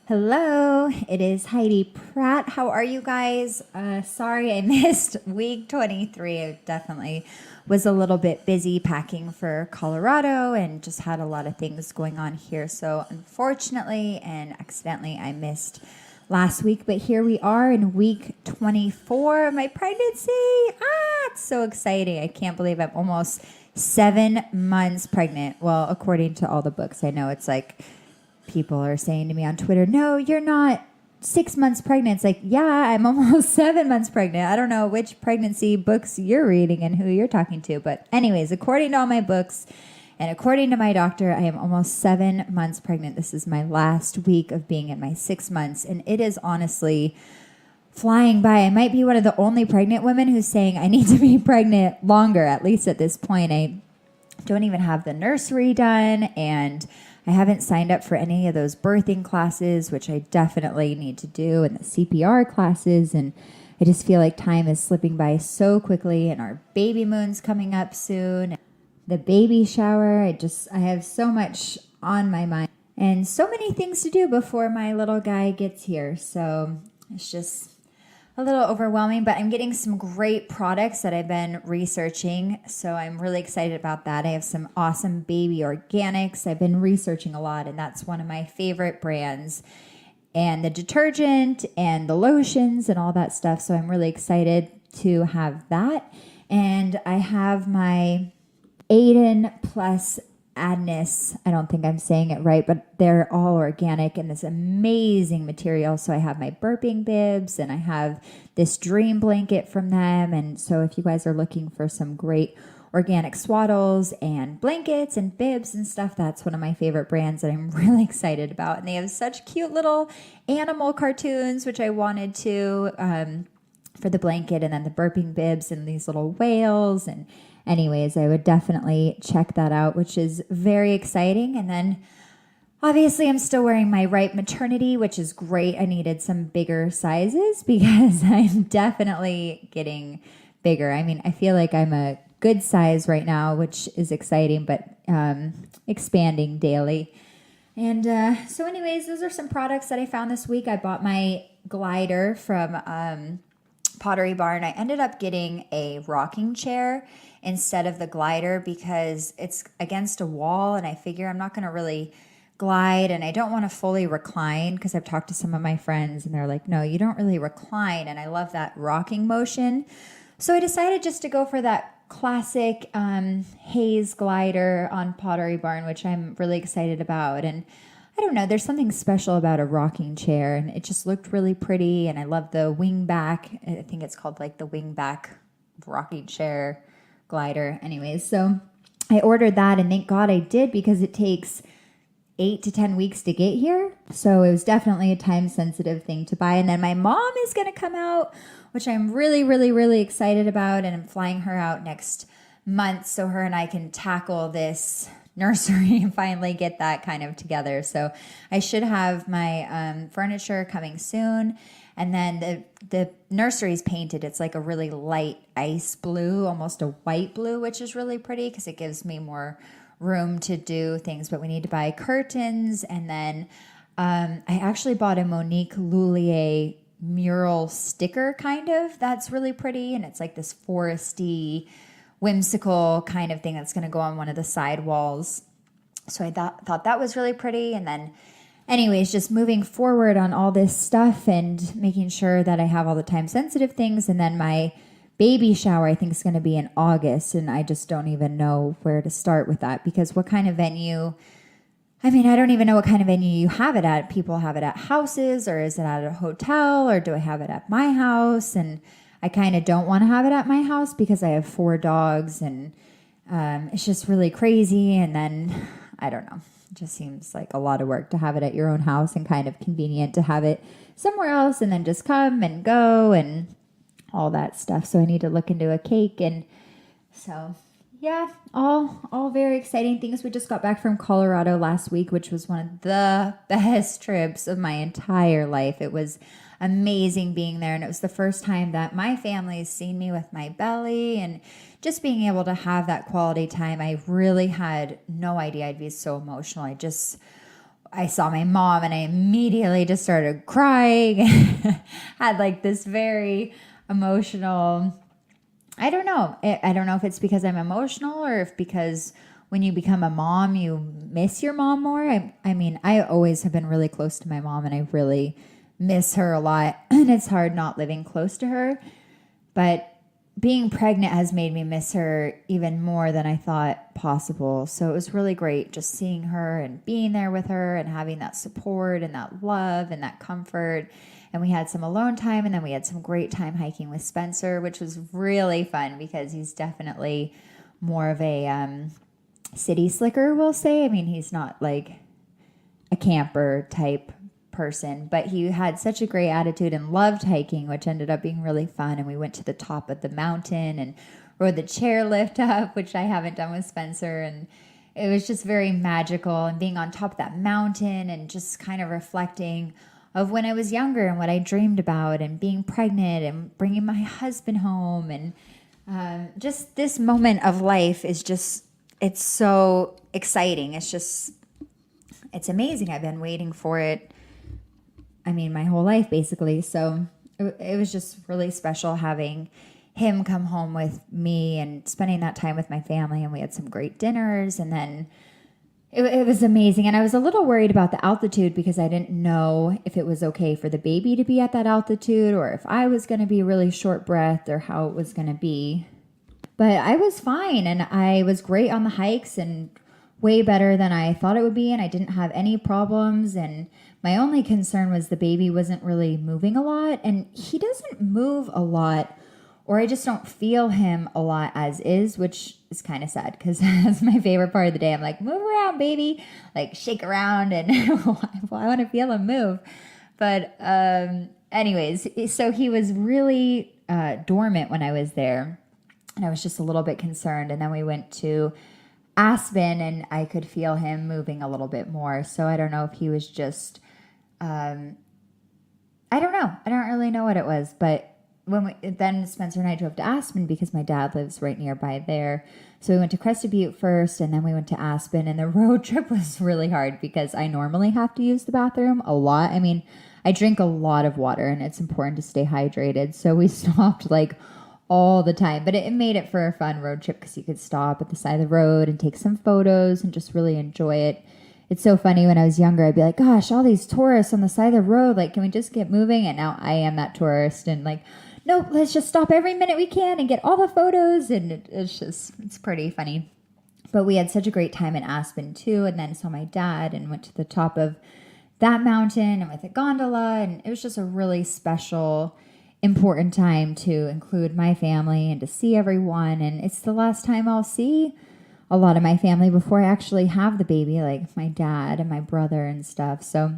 Hello, it is Heidi Pratt. How are you guys? Sorry I missed week 23. I definitely was a little bit busy packing for Colorado and just had a lot of things going on here. So unfortunately and accidentally I missed last week, but here we are in week 24 of my pregnancy. It's so exciting. I can't believe I'm almost 7 months pregnant. Well, according to all the books, I know it's like people are saying to me on Twitter, no, you're not 6 months pregnant. It's like, yeah, I'm almost 7 months pregnant. I don't know which pregnancy books you're reading and who you're talking to. But anyways, according to all my books and according to my doctor, I am almost 7 months pregnant. This is my last week of being in my 6 months. And it is honestly flying by. I might be one of the only pregnant women who's saying I need to be pregnant longer, at least at this point. I don't even have the nursery done, and I haven't signed up for any of those birthing classes, which I definitely need to do, and the CPR classes, and I just feel like time is slipping by so quickly, and our baby moon's coming up soon. The baby shower, I have so much on my mind and so many things to do before my little guy gets here. So it's just a little overwhelming, but I'm getting some great products that I've been researching, so I'm really excited about that. I have some awesome baby organics. I've been researching a lot, and that's one of my favorite brands. And the detergent and the lotions and all that stuff, so I'm really excited to have that. And I have my Aiden Plus Adness. I don't think I'm saying it right, but they're all organic and this amazing material. So I have my burping bibs and I have this dream blanket from them. And so if you guys are looking for some great organic swaddles and blankets and bibs and stuff, that's one of my favorite brands that I'm really excited about. And they have such cute little animal cartoons, which I wanted to for the blanket, and then the burping bibs and these little whales. And anyways, I would definitely check that out, which is very exciting. And then obviously I'm still wearing my right maternity, which is great. I needed some bigger sizes because I'm definitely getting bigger. I mean, I feel like I'm a good size right now, which is exciting, but expanding daily. And so anyways, those are some products that I found this week. I bought my glider from Pottery Barn. I ended up getting a rocking chair instead of the glider because it's against a wall, and I figure I'm not going to really glide, and I don't want to fully recline because I've talked to some of my friends and they're like, no, you don't really recline, and I love that rocking motion. So I decided just to go for that classic haze glider on Pottery Barn, which I'm really excited about. And I don't know, there's something special about a rocking chair, and it just looked really pretty, and I love the wing back. I think it's called like the wing back rocking chair glider. Anyways, so I ordered that, and thank God I did because it takes 8 to 10 weeks to get here. So it was definitely a time sensitive thing to buy. And then my mom is going to come out, which I'm really, really, really excited about, and I'm flying her out next month so her and I can tackle this nursery and finally get that kind of together. So I should have my furniture coming soon. And then the nursery is painted. It's like a really light ice blue, almost a white blue, which is really pretty because it gives me more room to do things. But we need to buy curtains. And then I actually bought a Monique Lullier mural sticker kind of. That's really pretty. And it's like this foresty, whimsical kind of thing that's going to go on one of the side walls. So I thought that was really pretty. And then anyways, just moving forward on all this stuff and making sure that I have all the time sensitive things. And then my baby shower, I think, is going to be in August. And I just don't even know where to start with that because what kind of venue, I mean, I don't even know what kind of venue you have it at. People have it at houses, or is it at a hotel, or do I have it at my house? And I kind of don't want to have it at my house because I have 4 dogs, and it's just really crazy. And then, I don't know, it just seems like a lot of work to have it at your own house and kind of convenient to have it somewhere else and then just come and go and all that stuff. So I need to look into a cake. And so, yeah, all very exciting things. We just got back from Colorado last week, which was one of the best trips of my entire life. It was amazing being there, and it was the first time that my family's seen me with my belly, and just being able to have that quality time. I really had no idea I'd be so emotional. I saw my mom and I immediately just started crying. Had like this very emotional, I don't know. I don't know if it's because I'm emotional or if because when you become a mom, you miss your mom more. I mean, I always have been really close to my mom and I really miss her a lot. And it's hard not living close to her. But being pregnant has made me miss her even more than I thought possible. So it was really great just seeing her and being there with her and having that support and that love and that comfort. And we had some alone time, and then we had some great time hiking with Spencer, which was really fun because he's definitely more of a city slicker, we'll say. I mean, he's not like a camper type person, but he had such a great attitude and loved hiking, which ended up being really fun. And we went to the top of the mountain and rode the chairlift up, which I haven't done with Spencer. And it was just very magical, and being on top of that mountain and just kind of reflecting of when I was younger and what I dreamed about, and being pregnant and bringing my husband home. And just this moment of life is just, it's so exciting. It's amazing. I've been waiting for it, I mean, my whole life basically. So it was just really special having him come home with me and spending that time with my family. And we had some great dinners, and then it was amazing. And I was a little worried about the altitude because I didn't know if it was okay for the baby to be at that altitude or if I was going to be really short breathed or how it was going to be. But I was fine, and I was great on the hikes and way better than I thought it would be, and I didn't have any problems. And my only concern was the baby wasn't really moving a lot, and he doesn't move a lot, or I just don't feel him a lot as is, which is kind of sad because that's my favorite part of the day. I'm like, move around, baby, like shake around, and I want to feel him move. But anyways, so he was really dormant when I was there, and I was just a little bit concerned. And then we went to Aspen, and I could feel him moving a little bit more. So I don't know if he was just, I don't know. I don't really know what it was. But then Spencer and I drove to Aspen because my dad lives right nearby there. So we went to Crested Butte first, and then we went to Aspen. And the road trip was really hard because I normally have to use the bathroom a lot. I mean, I drink a lot of water, and it's important to stay hydrated. So we stopped like all the time, but it made it for a fun road trip because you could stop at the side of the road and take some photos and just really enjoy it. It's so funny. When I was younger, I'd be like, gosh, all these tourists on the side of the road, like, can we just get moving? And now I am that tourist, and like, nope, let's just stop every minute we can and get all the photos. And it's pretty funny. But we had such a great time in Aspen too, and then saw my dad and went to the top of that mountain and with a gondola, and it was just a really special, important time to include my family and to see everyone. And it's the last time I'll see a lot of my family before I actually have the baby, like my dad and my brother and stuff. So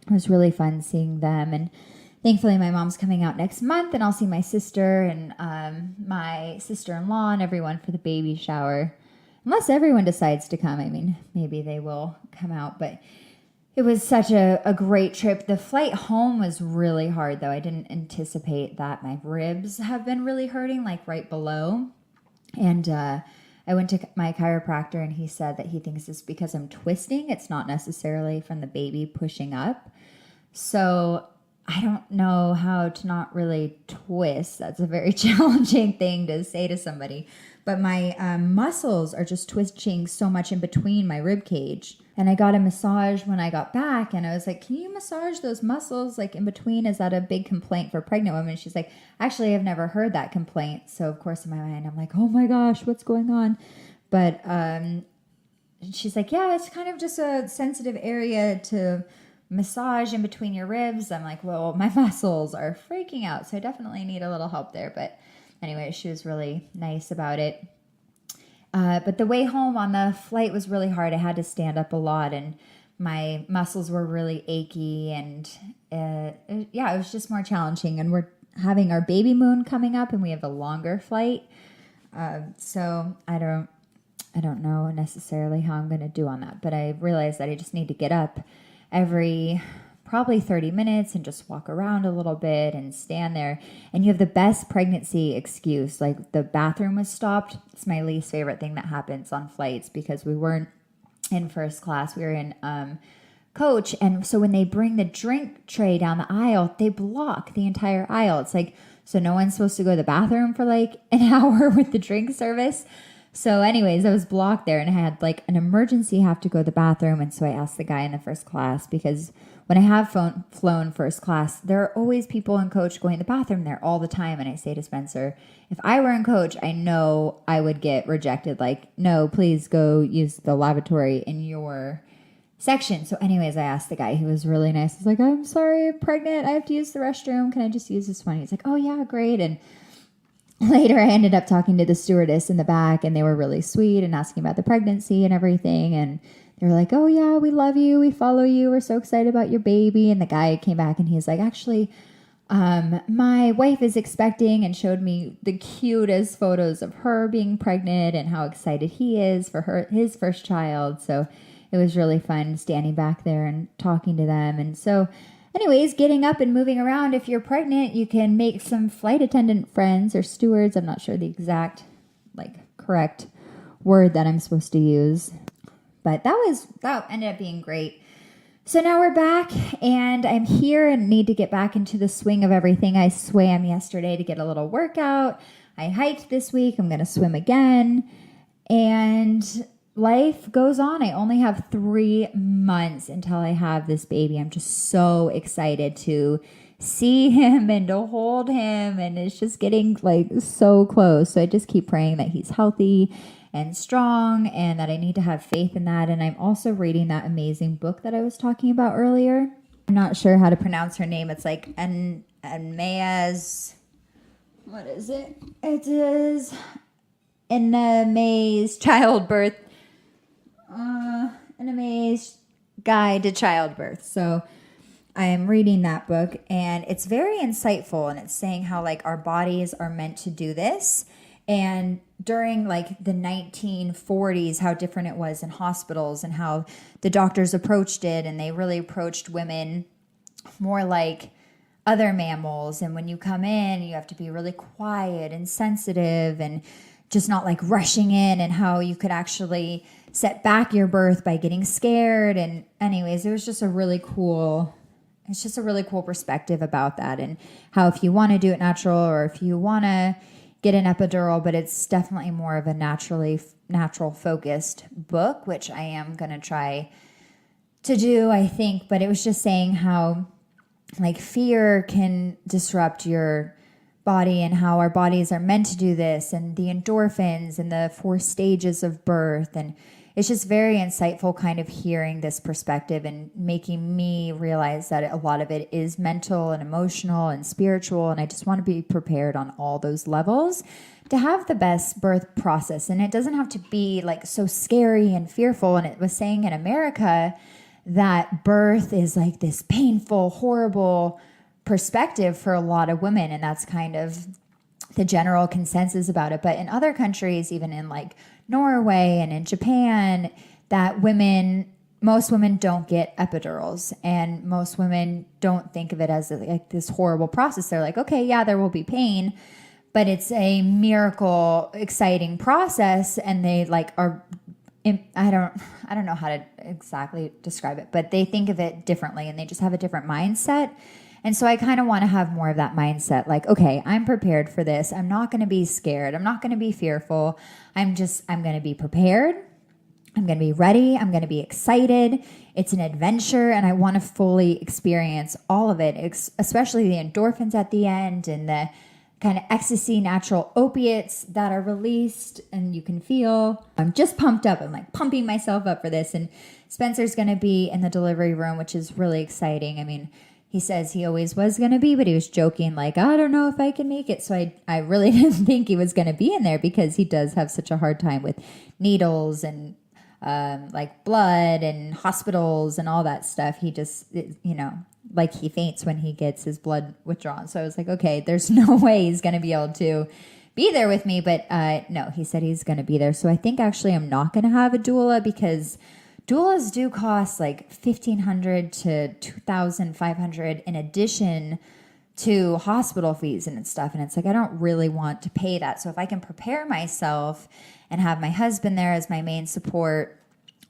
it was really fun seeing them. And thankfully my mom's coming out next month, and I'll see my sister and my sister-in-law and everyone for the baby shower. Unless everyone decides to come. I mean, maybe they will come out, but it was such a great trip. The flight home was really hard, though. I didn't anticipate that. My ribs have been really hurting, like right below. And I went to my chiropractor, and he said that he thinks it's because I'm twisting. It's not necessarily from the baby pushing up. So I don't know how to not really twist. That's a very challenging thing to say to somebody. But my muscles are just twitching so much in between my rib cage. And I got a massage when I got back, and I was like, can you massage those muscles like in between? Is that a big complaint for pregnant women? She's like, actually, I've never heard that complaint. So of course in my mind, I'm like, oh my gosh, what's going on? But she's like, yeah, it's kind of just a sensitive area to massage in between your ribs. I'm like, well, my muscles are freaking out, so I definitely need a little help there. But anyway, she was really nice about it. But the way home on the flight was really hard. I had to stand up a lot, and my muscles were really achy, and it was just more challenging. And we're having our baby moon coming up, and we have a longer flight. So I don't know necessarily how I'm going to do on that, but I realized that I just need to get up every probably 30 minutes and just walk around a little bit and stand there. And you have the best pregnancy excuse. Like, the bathroom was stopped. It's my least favorite thing that happens on flights because we weren't in first class. We were in coach. And so when they bring the drink tray down the aisle, they block the entire aisle. It's like, so no one's supposed to go to the bathroom for like an hour with the drink service. So anyways, I was blocked there and I had like an emergency have to go to the bathroom. And so I asked the guy in the first class, because when I have flown first class, there are always people in coach going to the bathroom there all the time. And I say to Spencer, if I were in coach, I know I would get rejected. Like, no, please go use the lavatory in your section. So anyways, I asked the guy, he was really nice. He's like, I'm sorry, I'm pregnant. I have to use the restroom. Can I just use this one? He's like, oh yeah, great. And later, I ended up talking to the stewardess in the back, and they were really sweet and asking about the pregnancy and everything. And they were like, oh, yeah, we love you. We follow you. We're so excited about your baby. And the guy came back, and he's like, actually, my wife is expecting, and showed me the cutest photos of her being pregnant and how excited he is for his first child. So it was really fun standing back there and talking to them. And so anyways, getting up and moving around. If you're pregnant, you can make some flight attendant friends or stewards. I'm not sure the exact, correct word that I'm supposed to use. But that ended up being great. So now we're back, and I'm here and need to get back into the swing of everything. I swam yesterday to get a little workout. I hiked this week. I'm going to swim again. And life goes on. I only have 3 months until I have this baby. I'm just so excited to see him and to hold him, and it's just getting so close. So I just keep praying that he's healthy and strong, and that I need to have faith in that. And I'm also reading that amazing book that I was talking about earlier. I'm not sure how to pronounce her name. It's like Anmaya's, what is it? It is Anmaya's Childbirth. An amazing guide to childbirth. So I am reading that book, and it's very insightful, and it's saying how our bodies are meant to do this. And during the 1940s, how different it was in hospitals, and how the doctors approached it, and they really approached women more like other mammals. And when you come in, you have to be really quiet and sensitive and just not rushing in, and how you could actually set back your birth by getting scared. And anyways, it was just a really cool perspective about that, and how if you want to do it natural, or if you want to get an epidural, but it's definitely more of a natural focused book, which I am going to try to do, I think. But it was just saying how fear can disrupt your body, and how our bodies are meant to do this, and the endorphins and the 4 stages of birth. And it's just very insightful kind of hearing this perspective, and making me realize that a lot of it is mental and emotional and spiritual. And I just want to be prepared on all those levels to have the best birth process. And it doesn't have to be so scary and fearful. And it was saying in America that birth is this painful, horrible perspective for a lot of women. And that's kind of the general consensus about it. But in other countries, even in Norway and in Japan, that most women don't get epidurals, and most women don't think of it as this horrible process. They're like, okay, yeah, there will be pain, but it's a miracle, exciting process. And they are, I don't know how to exactly describe it, but they think of it differently, and they just have a different mindset. And so I kind of want to have more of that mindset. Okay, I'm prepared for this. I'm not going to be scared. I'm not going to be fearful. I'm going to be prepared. I'm going to be ready. I'm going to be excited. It's an adventure, and I want to fully experience all of it, especially the endorphins at the end, and the kind of ecstasy, natural opiates that are released, and you can feel. I'm just pumped up. I'm pumping myself up for this. And Spencer's going to be in the delivery room, which is really exciting. I mean, he says he always was going to be, but he was joking I don't know if I can make it. So I really didn't think he was going to be in there, because he does have such a hard time with needles and blood and hospitals and all that stuff. He just, he faints when he gets his blood withdrawn. So I was like, okay, there's no way he's going to be able to be there with me. But no, he said he's going to be there. So I think actually I'm not going to have a doula, because doulas do cost $1,500 to $2,500 in addition to hospital fees and stuff. And it's I don't really want to pay that. So if I can prepare myself and have my husband there as my main support,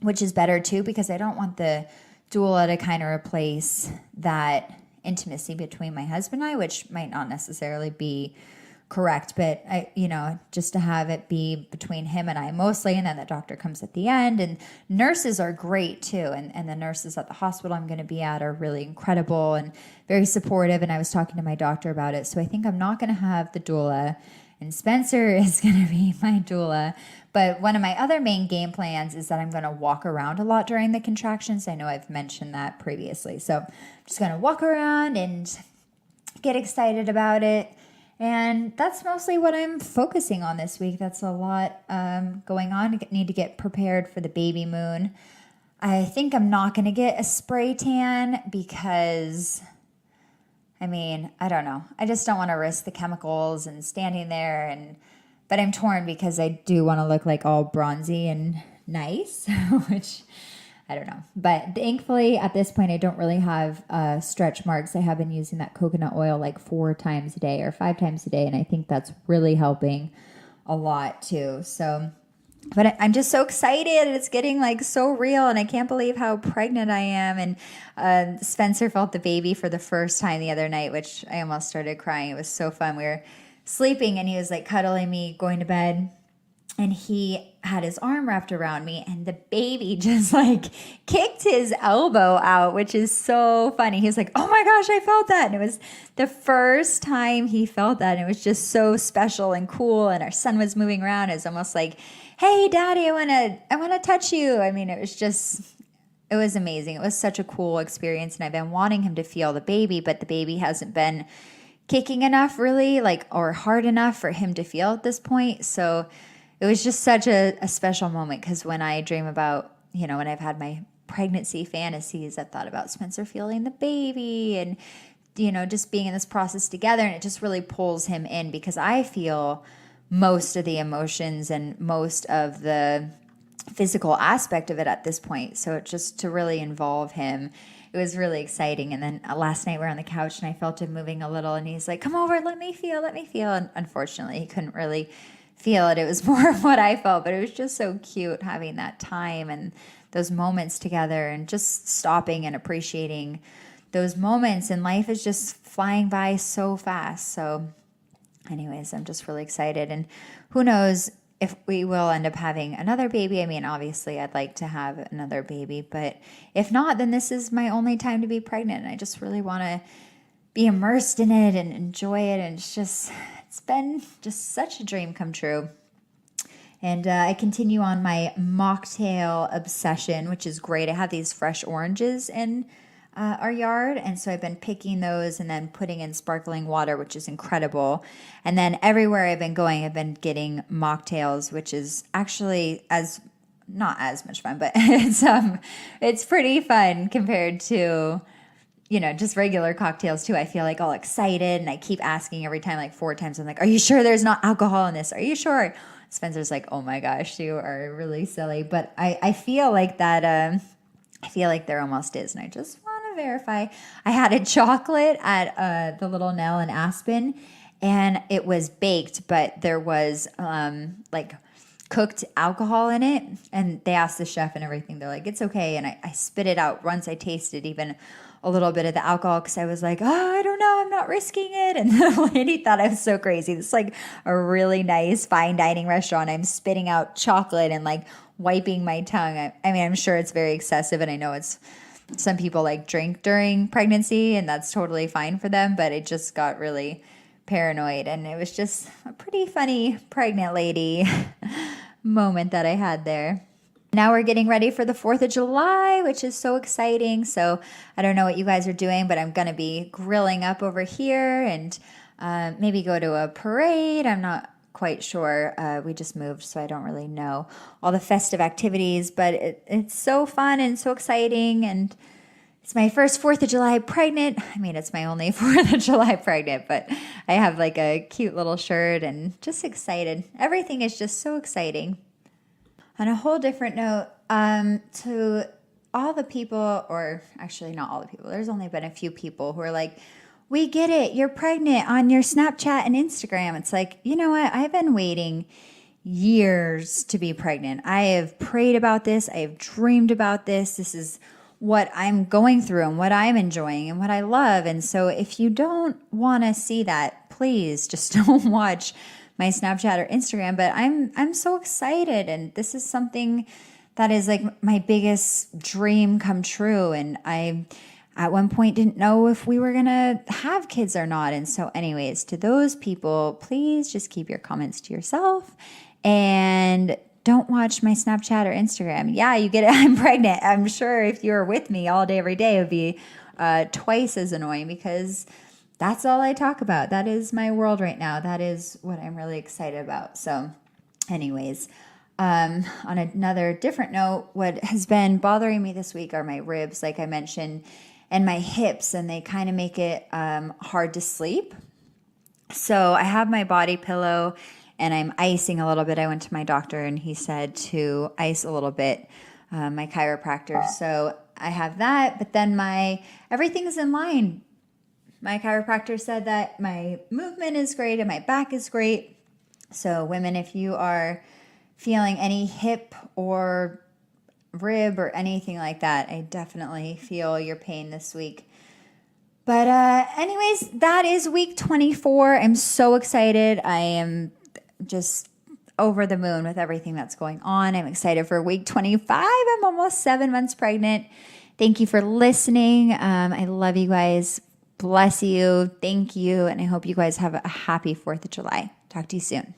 which is better too, because I don't want the doula to kind of replace that intimacy between my husband and I, which might not necessarily be correct, but just to have it be between him and I mostly, and then the doctor comes at the end. And nurses are great too, and the nurses at the hospital I'm going to be at are really incredible and very supportive, and I was talking to my doctor about it. So I think I'm not going to have the doula, and Spencer is going to be my doula. But one of my other main game plans is that I'm going to walk around a lot during the contractions. I know I've mentioned that previously. So I'm just going to walk around and get excited about it. And that's mostly what I'm focusing on this week. That's a lot going on. I need to get prepared for the baby moon. I think I'm not going to get a spray tan because, I don't know. I just don't want to risk the chemicals and standing there. But I'm torn because I do want to look like all bronzy and nice, which I don't know. But thankfully, at this point, I don't really have stretch marks. I have been using that coconut oil like 4 times a day or 5 times a day, and I think that's really helping a lot too. So, but I'm just so excited. It's getting like so real, and I can't believe how pregnant I am. And Spencer felt the baby for the first time the other night, which I almost started crying. It was so fun. We were sleeping, and he was like cuddling me, going to bed. And he had his arm wrapped around me, and the baby just like kicked his elbow out, which is so funny. He was like, "Oh my gosh, I felt that." And it was the first time he felt that. And it was just so special and cool. And our son was moving around. It was almost like, "Hey, Daddy, I want to touch you." It was amazing. It was such a cool experience. And I've been wanting him to feel the baby, but the baby hasn't been kicking enough really, or hard enough for him to feel at this point. So it was just such a special moment, because when I dream about, when I've had my pregnancy fantasies, I've thought about Spencer feeling the baby and, just being in this process together. And it just really pulls him in, because I feel most of the emotions and most of the physical aspect of it at this point. So just to really involve him, it was really exciting. And then last night we were on the couch and I felt him moving a little, and he's like, "Come over, let me feel. And unfortunately, he couldn't really feel it. It was more of what I felt, but it was just so cute having that time and those moments together, and just stopping and appreciating those moments. And life is just flying by so fast. So anyways, I'm just really excited. And who knows if we will end up having another baby. Obviously I'd like to have another baby, but if not, then this is my only time to be pregnant. And I just really want to be immersed in it and enjoy it. And it's been just such a dream come true. And I continue on my mocktail obsession, which is great. I have these fresh oranges in our yard, and so I've been picking those and then putting in sparkling water, which is incredible. And then everywhere I've been going, I've been getting mocktails, which is actually not as much fun, but it's pretty fun compared to just regular cocktails too. I feel like all excited, and I keep asking every time, like 4 times. I'm like, "Are you sure there's not alcohol in this? Are you sure?" Spencer's like, "Oh my gosh, you are really silly." But I feel like that, I feel like there almost is. And I just want to verify. I had a chocolate at the Little Nell in Aspen, and it was baked, but there was like cooked alcohol in it. And they asked the chef and everything. They're like, "It's okay." And I spit it out once I tasted even a little bit of the alcohol, because I was like, "Oh, I don't know, I'm not risking it." And the lady thought I was so crazy. It's like a really nice fine dining restaurant. I'm spitting out chocolate and like wiping my tongue. I'm sure it's very excessive, and I know some people like drink during pregnancy, and that's totally fine for them, but it just got really paranoid. And it was just a pretty funny pregnant lady moment that I had there. Now we're getting ready for the 4th of July, which is so exciting. So I don't know what you guys are doing, but I'm going to be grilling up over here and maybe go to a parade. I'm not quite sure. We just moved, so I don't really know all the festive activities, but it's so fun and so exciting. And it's my first 4th of July pregnant. It's my only 4th of July pregnant, but I have like a cute little shirt and just excited. Everything is just so exciting. On a whole different note, to all the people, or actually not all the people, there's only been a few people who are like, "We get it, you're pregnant on your Snapchat and Instagram." It's like, you know what? I've been waiting years to be pregnant. I have prayed about this. I have dreamed about this. This is what I'm going through and what I'm enjoying and what I love. And so if you don't want to see that, please just don't watch my Snapchat or Instagram. But I'm so excited, and this is something that is like my biggest dream come true. And I at one point didn't know if we were gonna have kids or not. And so anyways, to those people, please just keep your comments to yourself and don't watch my Snapchat or Instagram. Yeah, you get it. I'm pregnant. I'm sure if you were with me all day, every day, it would be twice as annoying, because that's all I talk about. That is my world right now. That is what I'm really excited about. So anyways, on another different note, what has been bothering me this week are my ribs, like I mentioned, and my hips, and they kind of make it hard to sleep. So I have my body pillow and I'm icing a little bit. I went to my doctor and he said to ice a little bit, my chiropractor. So I have that, but then everything is in line. My chiropractor said that my movement is great and my back is great. So women, if you are feeling any hip or rib or anything like that, I definitely feel your pain this week. But anyways, that is week 24. I'm so excited. I am just over the moon with everything that's going on. I'm excited for week 25. I'm almost 7 months pregnant. Thank you for listening. I love you guys. Bless you. Thank you. And I hope you guys have a happy 4th of July. Talk to you soon.